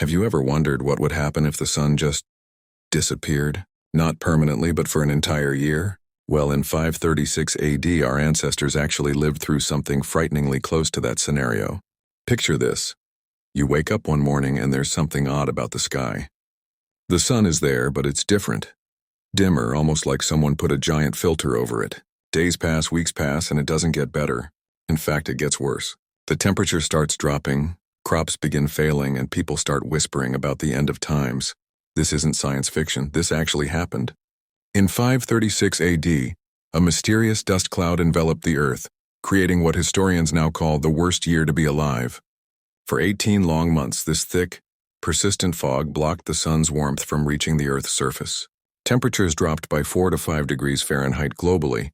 Have you ever wondered what would happen if the sun just disappeared? Not permanently, but for an entire year? Well, in 536 AD, our ancestors actually lived through something frighteningly close to that scenario. Picture this. You wake up one morning and there's something odd about the sky. The sun is there, but it's different. Dimmer, almost like someone put a giant filter over it. Days pass, weeks pass, and it doesn't get better. In fact, it gets worse. The temperature starts dropping, crops begin failing, and people start whispering about the end of times. This isn't science fiction, this actually happened. In 536 AD, a mysterious dust cloud enveloped the earth, creating what historians now call the worst year to be alive. For 18 long months, this thick, persistent fog blocked the sun's warmth from reaching the Earth's surface. Temperatures dropped by 4 to 5 degrees Fahrenheit globally,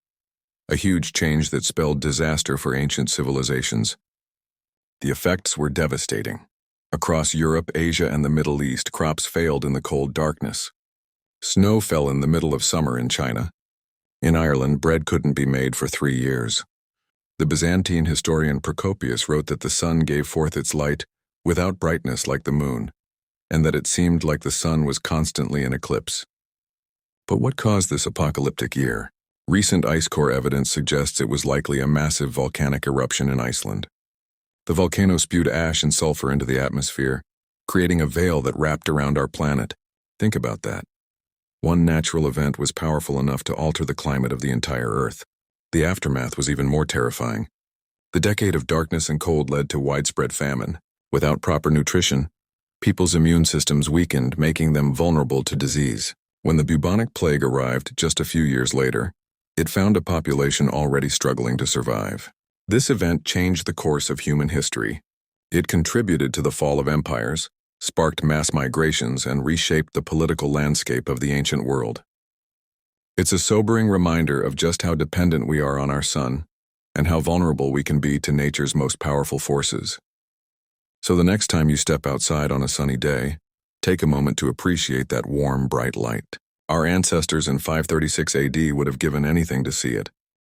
a huge change that spelled disaster for ancient civilizations. The effects were devastating. Across Europe, Asia, and the Middle East, crops failed in the cold darkness. Snow fell in the middle of summer in China. In Ireland, bread couldn't be made for 3 years. The Byzantine historian Procopius wrote that the sun gave forth its light without brightness like the moon, and that it seemed like the sun was constantly in eclipse. But what caused this apocalyptic year? Recent ice core evidence suggests it was likely a massive volcanic eruption in Iceland. The volcano spewed ash and sulfur into the atmosphere, creating a veil that wrapped around our planet. Think about that. One natural event was powerful enough to alter the climate of the entire Earth. The aftermath was even more terrifying. The decade of darkness and cold led to widespread famine. Without proper nutrition, people's immune systems weakened, making them vulnerable to disease. When the bubonic plague arrived just a few years later, it found a population already struggling to survive. This event changed the course of human history. It contributed to the fall of empires, sparked mass migrations, and reshaped the political landscape of the ancient world. It's a sobering reminder of just how dependent we are on our sun, and how vulnerable we can be to nature's most powerful forces. So the next time you step outside on a sunny day, take a moment to appreciate that warm, bright light. Our ancestors in 536 AD would have given anything to see it.